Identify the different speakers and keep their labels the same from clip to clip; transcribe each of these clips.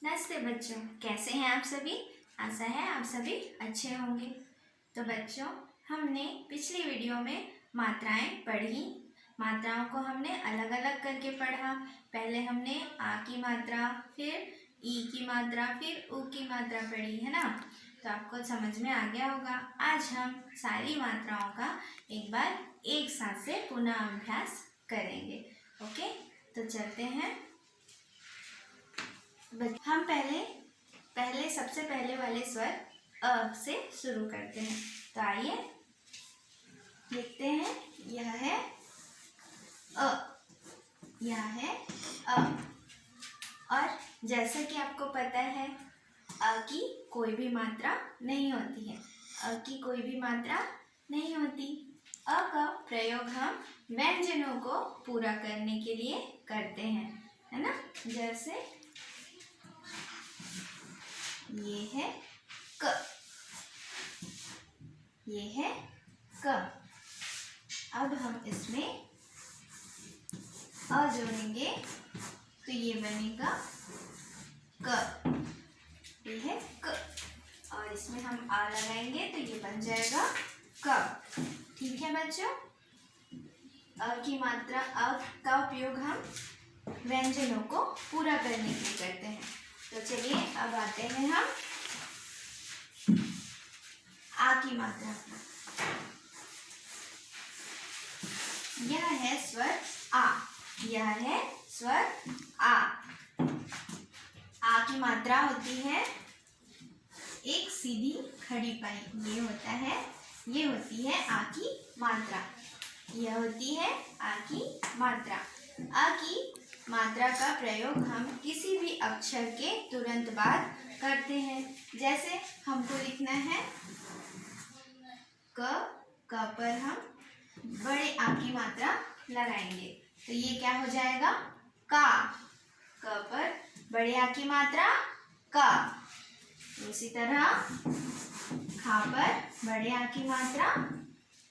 Speaker 1: नमस्ते बच्चों, कैसे हैं आप सभी। आशा है आप सभी अच्छे होंगे। तो बच्चों, हमने पिछली वीडियो में मात्राएं पढ़ी। मात्राओं को हमने अलग अलग करके पढ़ा। पहले हमने आ की मात्रा, फिर ई की मात्रा, फिर ऊ की मात्रा पढ़ी, है ना। तो आपको समझ में आ गया होगा। आज हम सारी मात्राओं का एक बार एक साथ से पुनः अभ्यास करेंगे। ओके, तो चलते हैं। हम पहले सबसे पहले वाले स्वर अ से शुरू करते हैं। तो आइए लिखते हैं। यह है अ, यह है अ। और जैसा कि आपको पता है, अ की कोई भी मात्रा नहीं होती है। अ की कोई भी मात्रा नहीं होती। अ का प्रयोग हम व्यंजनों को पूरा करने के लिए करते हैं, है ना। जैसे ये है क, ये है क। अब हम इसमें अ जोड़ेंगे तो ये बनेगा क। ये है क और इसमें हम आ लगाएंगे तो ये बन जाएगा क। ठीक है बच्चों, अ की मात्रा, अ का उपयोग हम व्यंजनों को पूरा करने के लिए करते हैं। तो चलिए अब आते हैं हम आ की मात्रा। यह है स्वर आ, यह है स्वर आ। आ की मात्रा होती है एक सीधी खड़ी पाई। ये होती है आ की मात्रा। यह होती है आ की मात्रा। आ की मात्रा का प्रयोग हम किसी भी अक्षर के तुरंत बाद करते हैं। जैसे हमको लिखना है क पर हम बड़े आ की मात्रा लगाएंगे तो ये क्या हो जाएगा का। क पर बड़े आ की मात्रा का। उसी तरह खा पर बड़े आ की मात्रा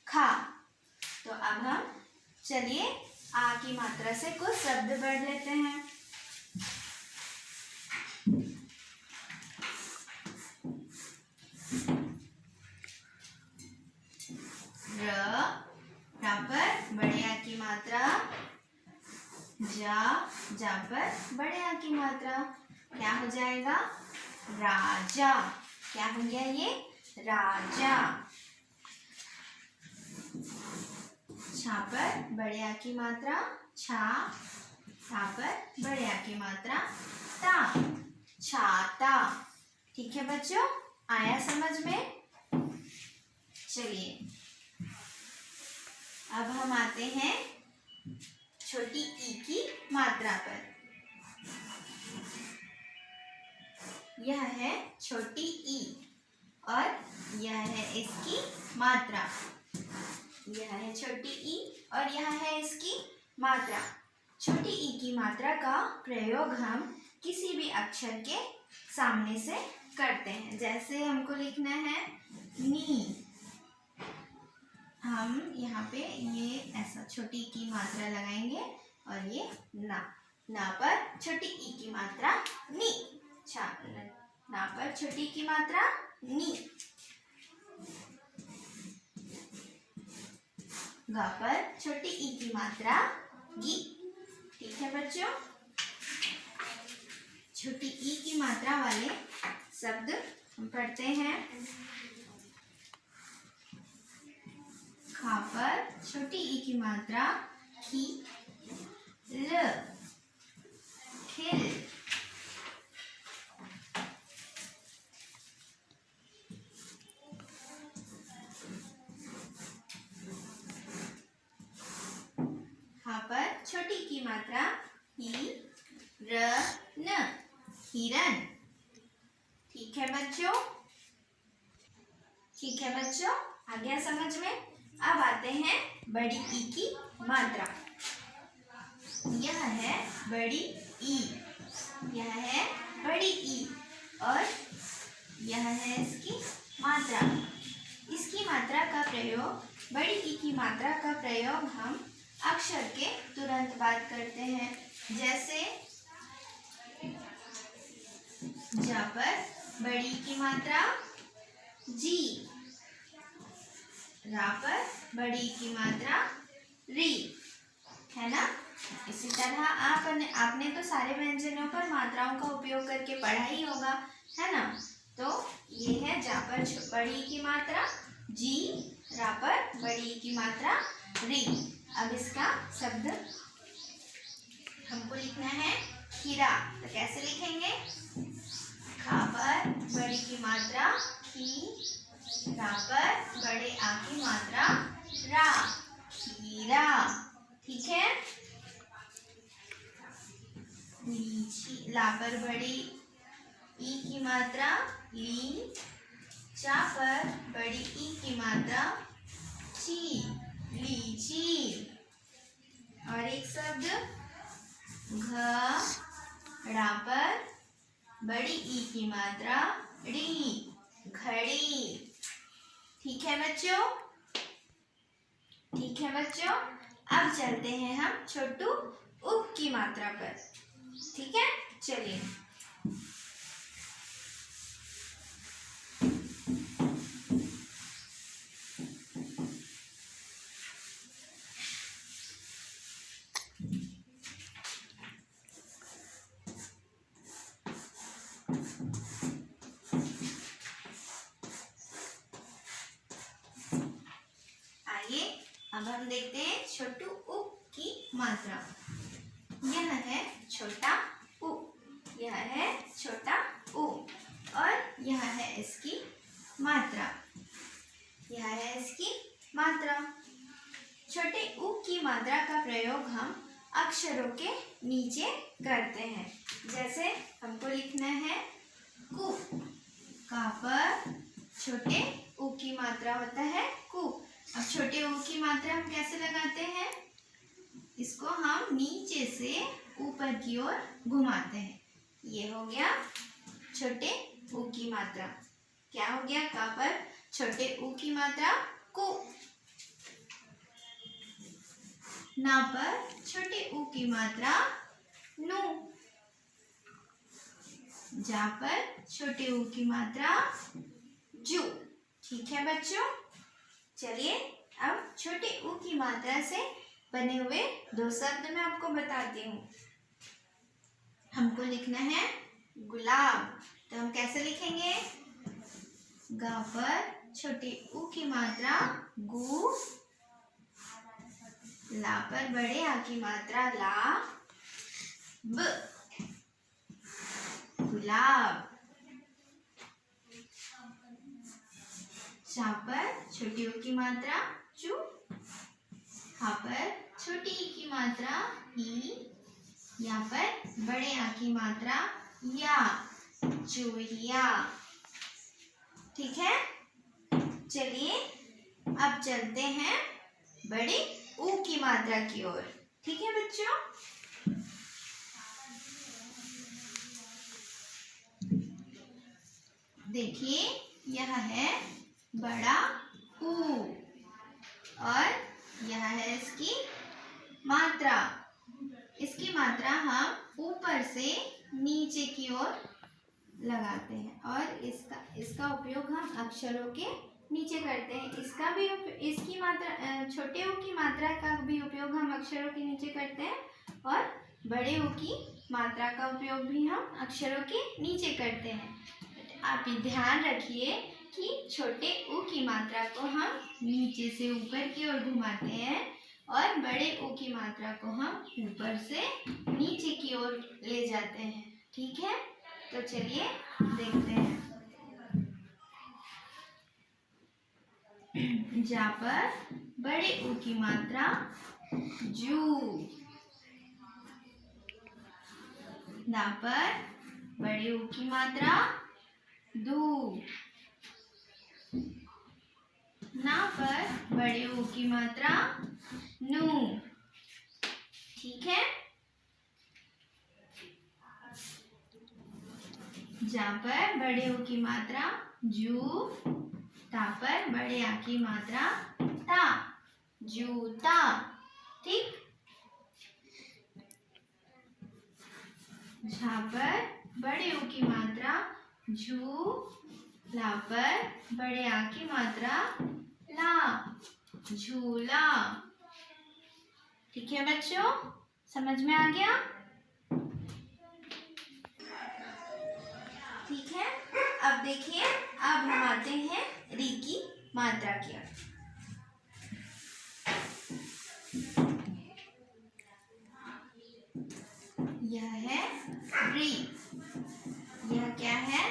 Speaker 1: खा। तो अब हम चलिए आ की मात्रा से कुछ शब्द पढ़ लेते हैं। र पर बड़े आ की मात्रा, जा पर बड़े आ की मात्रा क्या हो जाएगा राजा। क्या हो गया ये राजा। छा पर बड़े आ की मात्रा छा, ता पर बड़े आ की मात्रा ता, छाता। ठीक है बच्चों, आया समझ में। चलिए अब हम आते हैं छोटी ई की मात्रा पर। यह है छोटी ई और यह है इसकी मात्रा। यह है छोटी ई और यह है इसकी मात्रा। छोटी ई की मात्रा का प्रयोग हम किसी भी अक्षर के सामने से करते हैं। जैसे हमको लिखना है नी, हम यहाँ पे ये ऐसा छोटी ई की मात्रा लगाएंगे और ये ना पर छोटी ई की मात्रा नी, ना पर छोटी की मात्रा नी, गा पर छोटी ई की मात्रा गी। ठीक है बच्चों, छोटी ई की मात्रा वाले शब्द हम पढ़ते हैं। खा पर छोटी ई की मात्रा खी, ल, खिल। हा पर छोटी की मात्रा ही, र, न, हिरन। ठीक है बच्चों, आ गया समझ में। अब आते हैं बड़ी ई की मात्रा। यह है बड़ी ई, यह है बड़ी ई और यह है इसकी मात्रा। इसकी मात्रा का प्रयोग, बड़ी ई की मात्रा का प्रयोग हम अक्षर के तुरंत बाद करते हैं। जैसे जा पर बड़ी की मात्रा जी, रा पर बड़ी की मात्रा री, है ना। इसी तरह आपने तो सारे व्यंजनों पर मात्राओं का उपयोग करके पढ़ा ही होगा, है ना। तो ये है जा पर बड़ी की मात्रा जी, रा पर बड़ी की मात्रा री। अब इसका शब्द हमको लिखना है खीरा, तो कैसे लिखेंगे? खा पर बड़ी की मात्रा खी, रा पर बड़े आ की मात्रा रा, खीरा। ठीक है। लीची, ला पर बड़ी ई की मात्रा ली, चा पर बड़ी ई की मात्रा ची, लीची। और एक शब्द घड़ा पर बड़ी ई की मात्रा ड़ी, घड़ी। ठीक है बच्चों, ठीक है बच्चों। अब चलते हैं हम छोटू उप की मात्रा पर। ठीक है, चलिए। अब हम देखते हैं छोटू उ की मात्रा। यह है छोटा उ, यह है छोटा उ, और यह है इसकी मात्रा, यह है इसकी मात्रा। छोटे उ की मात्रा का प्रयोग हम अक्षरों के नीचे करते हैं। जैसे हमको लिखना है कु, का पर छोटे उ की मात्रा होता है कु। अब छोटे उ की मात्रा हम कैसे लगाते हैं? इसको हम नीचे से ऊपर की ओर घुमाते हैं। ये हो गया छोटे उ की मात्रा। क्या हो गया? का पर छोटे उ की मात्रा कु, ना पर छोटे उ की मात्रा नु, जा पर छोटे उ की मात्रा जू। ठीक है बच्चों, चलिए अब छोटे उ की मात्रा से बने हुए दो शब्द मैं आपको बताती हूँ। हमको लिखना है गुलाब, तो हम कैसे लिखेंगे? गा पर छोटे उ की मात्रा गु, ला पर बड़े आ की मात्रा ला, ब, गुलाब। चा पर छोटी उ की मात्रा चू, हा पर छोटी ई की मात्रा ही, या पर बड़े आ की मात्रा या, चूहिया। ठीक है, चलिए अब चलते हैं बड़े ऊ की मात्रा की ओर। ठीक है बच्चों, देखिए यह है बड़ा ऊ और यह है इसकी मात्रा। इसकी मात्रा हम ऊपर से नीचे की ओर लगाते हैं और इसका उपयोग हम अक्षरों के नीचे करते हैं। इसकी मात्रा छोटे ऊ की मात्रा का भी उपयोग हम अक्षरों के नीचे करते हैं और बड़े ऊ की मात्रा का उपयोग भी हम अक्षरों के नीचे करते हैं। आप ध्यान रखिए कि छोटे ऊ की मात्रा को हम नीचे से ऊपर की ओर घुमाते हैं और बड़े ऊ की मात्रा को हम ऊपर से नीचे की ओर ले जाते हैं। ठीक है, तो चलिए देखते हैं। जा पर बड़े ऊ की मात्रा जू, ना पर बड़े ऊ की मात्रा दू, ना पर बड़े ऊ की मात्रा नू। ठीक है, जा पर बड़े ऊ की मात्रा जू, ता पर बड़े आ की मात्रा ता, जूता। ठीक, झा पर बड़े ऊ की मात्रा झू, ला पर बड़े आ की मात्रा ला, झूला। ठीक है बच्चों, समझ में आ गया? ठीक है, अब देखिए, अब हम आते हैं री की मात्रा की ओर। यह है री, यह क्या है?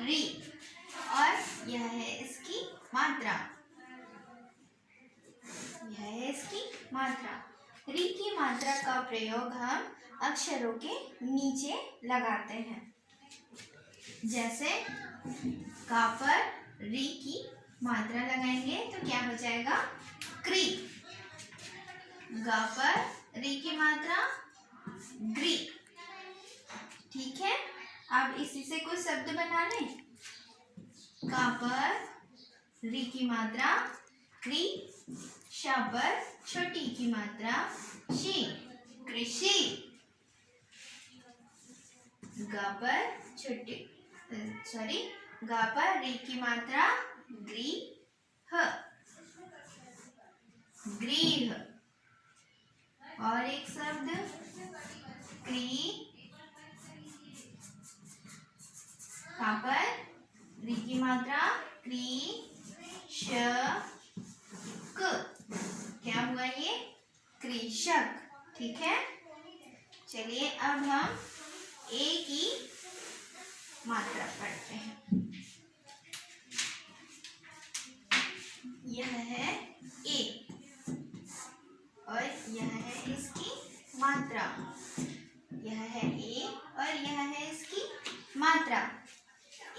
Speaker 1: री, और यह है इसकी मात्रा, यह है इसकी मात्रा। री की मात्रा का प्रयोग हम अक्षरों के नीचे लगाते हैं। जैसे का पर री की मात्रा लगाएंगे तो क्या हो जाएगा? क्री। गा पर री की मात्रा ग्री। ठीक है, अब इसी से कुछ शब्द बना लें। का पर री की मात्रा क्री, शा पर छोटी की मात्रा शी, कृषि। गा पर गा पर री की मात्रा ग्री, ह, गृह। और एक शब्द क्री, का पर री की मात्रा क्री, श, क। क्या हुआ ये? कृषक। ठीक है, चलिए अब हम ए की मात्रा पढ़ते हैं। यह है ए, और यह है इसकी मात्रा। यह है ए और यह है इसकी मात्रा।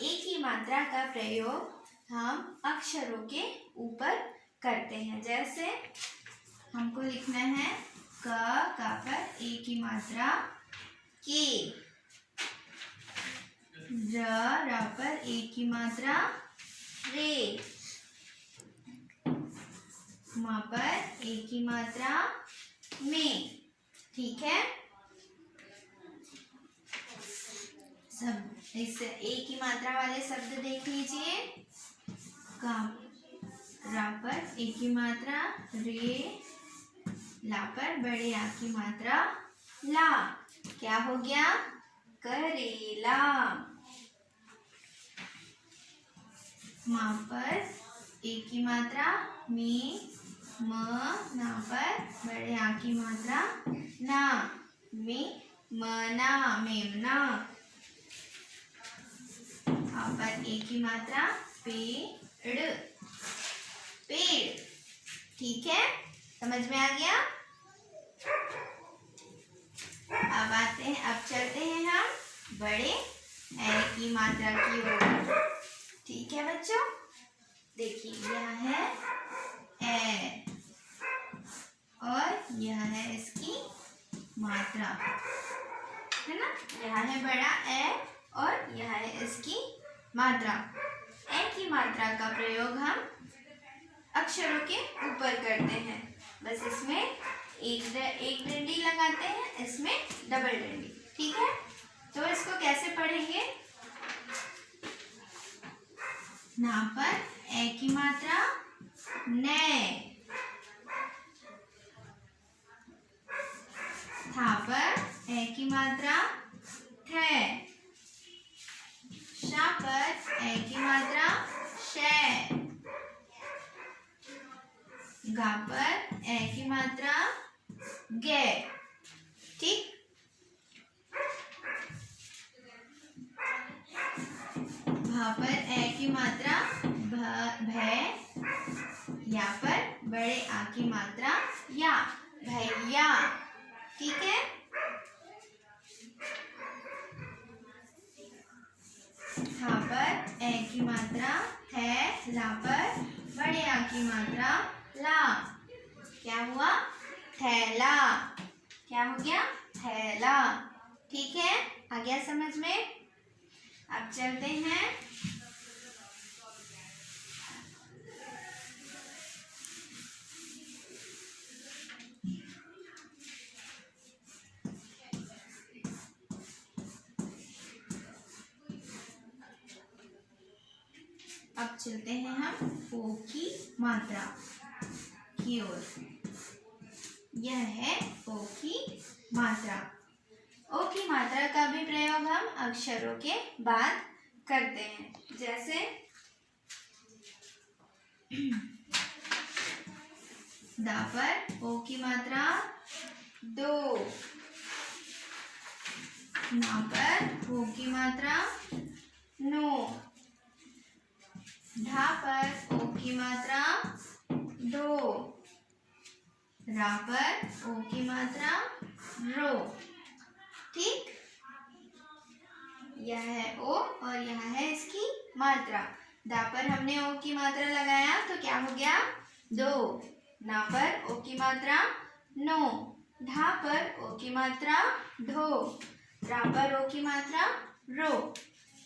Speaker 1: ए की मात्रा का प्रयोग हम अक्षरों के ऊपर करते हैं। जैसे हमको लिखना है का पर ए की मात्रा के, रा पर ए की मात्रा रे, मा पर ए की मात्रा में। ठीक है, सब इस ए की मात्रा वाले शब्द देख लीजिए। का, रा पर ए की मात्रा रे, ला पर बड़े आ की मात्रा ला। क्या हो गया? करेला। मा पर ए की मात्रा में, म, ना पर बड़े आ की मात्रा ना, में, मना, मेमना। आ पर ए की मात्रा पेड़, पेड़। ठीक है, समझ में आ गया? अब चलते हैं हम बड़े ए की मात्रा की ओर। ठीक है बच्चों, देखिए यह है ए और यह है इसकी मात्रा, है ना? यह है बड़ा ए और यह है इसकी मात्रा। ए की मात्रा का प्रयोग हम अक्षरों के ऊपर करते हैं। बस इसमें एक डंडी लगाते हैं, इसमें डबल डंडी। ठीक है, तो इसको कैसे पढ़ेंगे? ना पर ए की मात्रा ने, था पर ए की मात्रा थे, शा पर ए की मात्रा शे, गा पर ए की मात्रा गे। ठीक, भा पर ए की मात्रा भै, या पर बड़े आ की मात्रा या, भैया। ठीक है, हा पर ए की मात्रा थे, ला पर बड़े आ की मात्रा ला। क्या हुआ? थैला। क्या हो गया? थैला। ठीक है, आ गया समझ में? अब चलते हैं अब चलते हैं हम ओ की मात्रा की ओर। यह है ओ की मात्रा। ओ की मात्रा का भी प्रयोग हम अक्षरों के बाद करते हैं। जैसे दा पर ओ की मात्रा 2, ना पर ओ की मात्रा 9, ढा पर ओ की मात्रा 2, रा पर ओ की मात्रा रो। ठीक, यह है ओ और यह है इसकी मात्रा। दा पर हमने ओ की मात्रा लगाया तो क्या हो गया 2, ना पर ओ की मात्रा 9, ढा पर ओ की मात्रा ढो, रा पर ओ की मात्रा रो।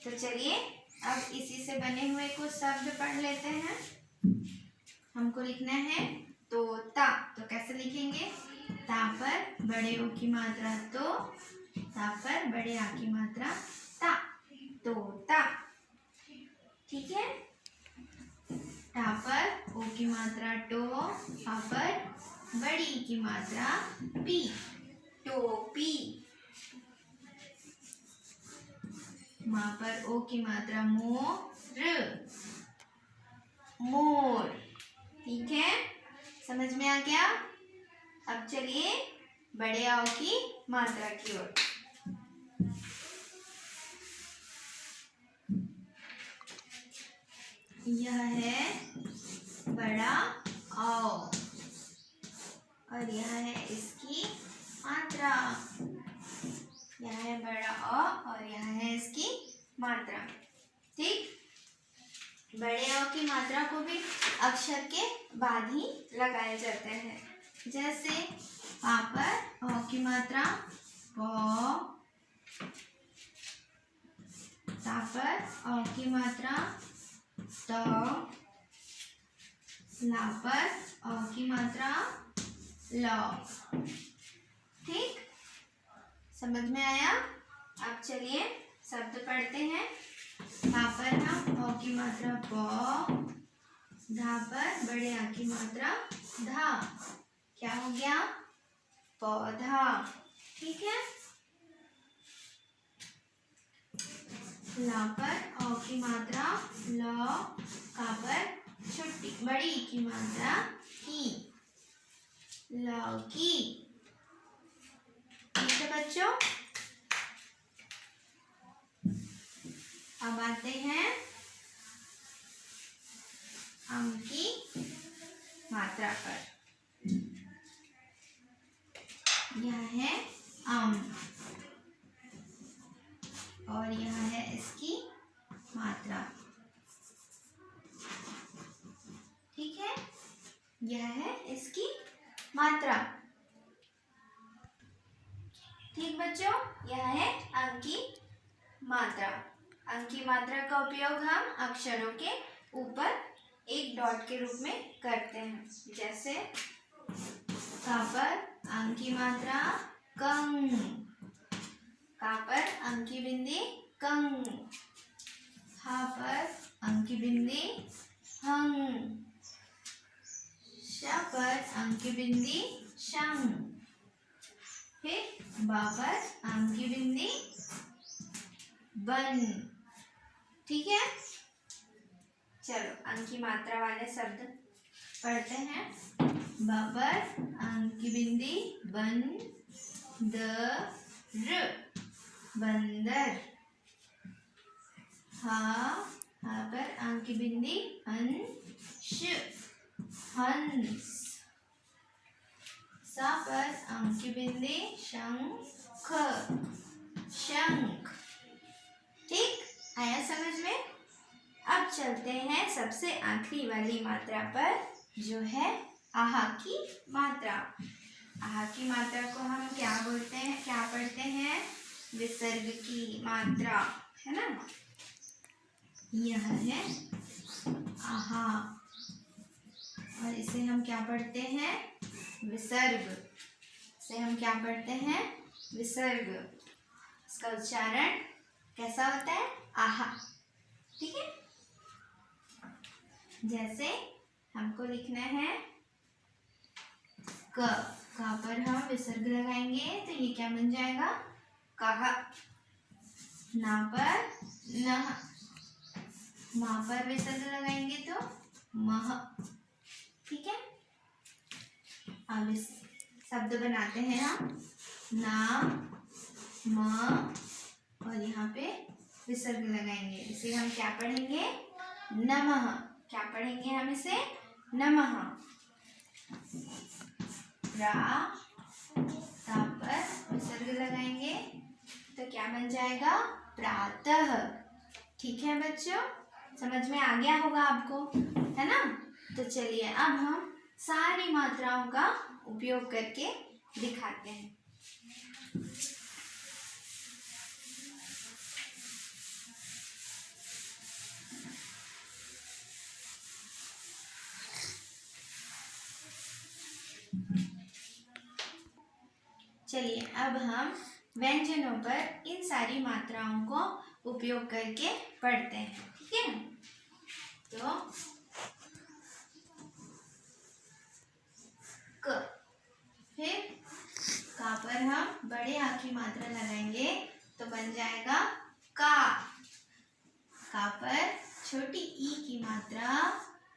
Speaker 1: तो चलिए अब इसी से बने हुए कुछ शब्द पढ़ लेते हैं। हमको लिखना है तोता, तो कैसे लिखेंगे? ता पर बड़े ओ की मात्रा तो, ता पर बड़े आ की मात्रा ता, तोता। ठीक है। टा पर ओ की मात्रा टो, पा पर बड़ी ई की मात्रा पी, टोपी। माँ पर ओ की मात्रा मोर, मोर। ठीक है, समझ में आ गया? अब चलिए बड़े आओ की मात्रा की ओर। यह है बड़ा औ और यह है इसकी मात्रा। यह है बड़ा औ और यह है इसकी मात्रा। ठीक, बड़े औ की मात्रा को भी अक्षर के बाद ही लगाए जाते हैं। जैसे पा पर औ की मात्रा पौ, ता पर औ की मात्रा तो, ला पर औ की मात्रा लो। ठीक, समझ में आया? अब चलिए शब्द पढ़ते हैं। पा पर हम औ की मात्रा पौ, धा पर बड़े आ की मात्रा धा, क्या हो गया? पौधा। ठीक है। ला पर औ की मात्रा लो, का पर छोटी बड़ी की मात्रा की, लौकी। ठीक है बच्चों, अब आते हैं आम की मात्रा पर। यह है आम और यह है इसकी मात्रा। ठीक है, यह है इसकी मात्रा। ठीक बच्चों, यह है अंक की मात्रा। अंक की मात्रा का उपयोग हम अक्षरों के ऊपर एक डॉट के रूप में करते हैं। जैसे का पर अंक की मात्रा कंग, का पर अंक की बिंदी कंग, हा पर अंक की बिंदी हंग, श पर अंक की बिंदी शंग, फिर बा पर अंक की बिंदी बन। ठीक है, चलो अंक की मात्रा वाले शब्द पढ़ते हैं। बा पर अंक की बिंदी बन दर, बंदर। हा पर अंक की बिंदी हंस, हंस। सा पर अंक की बिंदी शंख, शंख। ठीक, आया समझ में? अब चलते हैं सबसे आखिरी वाली मात्रा पर, जो है आहा की मात्रा। आहा की मात्रा को हम क्या बोलते हैं, क्या पढ़ते हैं? विसर्ग की मात्रा, है ना? यह है आहा और इसे हम क्या पढ़ते हैं? विसर्ग। इसे हम क्या पढ़ते हैं? विसर्ग। इसका उच्चारण कैसा होता है? आहा। ठीक है, जैसे हमको लिखना है क पर हम विसर्ग लगाएंगे तो ये क्या बन जाएगा, कहा। ना पर नह, मा पर विसर्ग लगाएंगे तो मह। ठीक है, अब इस शब्द बनाते हैं हम ना म और यहाँ पे विसर्ग लगाएंगे। इसे हम क्या पढ़ेंगे, नमः। क्या पढ़ेंगे हम इसे, नमः। रा पर विसर्ग लगाएंगे तो क्या बन जाएगा, प्रातः। ठीक है बच्चों, समझ में आ गया होगा आपको, है ना। तो चलिए अब हम सारी मात्राओं का उपयोग करके दिखाते हैं। चलिए अब हम व्यंजनों पर इन सारी मात्राओं को उपयोग करके पढ़ते हैं। ठीक है, तो क, फिर का पर हम बड़े आ की मात्रा लगाएंगे तो बन जाएगा का। का पर छोटी ई की मात्रा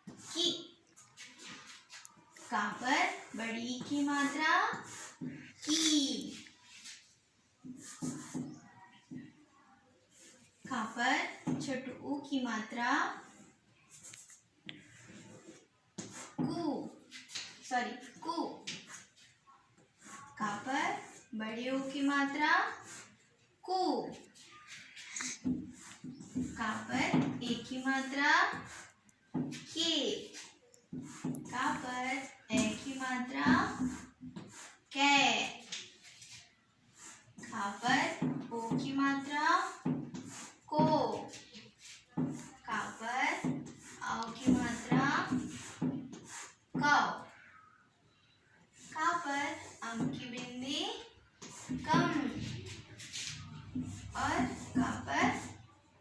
Speaker 1: की। का पर बड़ी ई की मात्रा की। का पर छोटू ऊ की मात्रा कु। का पर बड़े ऊ की मात्रा कु। का पर ए की मात्रा के। का पर ए की मात्रा कै। का पर ओ की मात्रा को। का पर औ की मात्रा कौ। का पर अम की बिंदी कम और का पर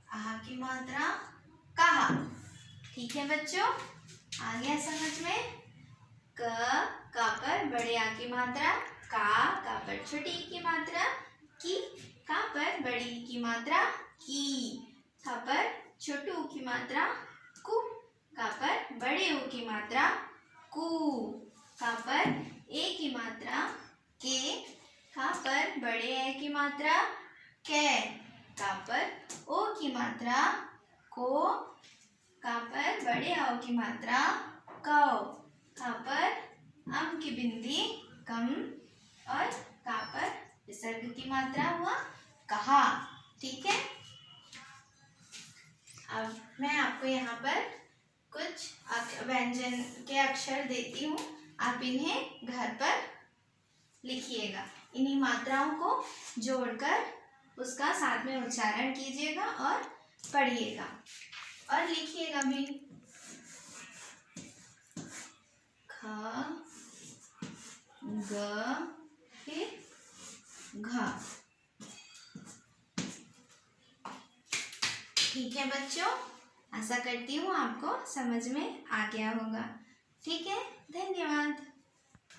Speaker 1: आहा की मात्रा कहा। ठीक है बच्चों, आ गया समझ में। का पर बड़े आ की मात्रा का पर छोटी ई की मात्रा की। का पर बड़ी ई की मात्रा की। का पर छोटू ऊ की मात्रा कु। का पर बड़े ऊ की मात्रा कु। का पर ए की मात्रा के। का पर बड़े ए की मात्रा कै। का पर ओ की मात्रा को। का पर बड़े औ की मात्रा कौ। का पर अम की बिंदी कम और का पर विसर्ग की मात्रा हुआ कहा। ठीक है, अब मैं आपको यहाँ पर कुछ व्यंजन के अक्षर देती हूँ, आप इन्हें घर पर लिखिएगा। इन्हीं मात्राओं को जोड़कर उसका साथ में उच्चारण कीजिएगा और पढ़िएगा और लिखिएगा भी। ख, ग, फिर घ। ठीक है बच्चों, आशा करती हूँ आपको समझ में आ गया होगा। ठीक है, धन्यवाद।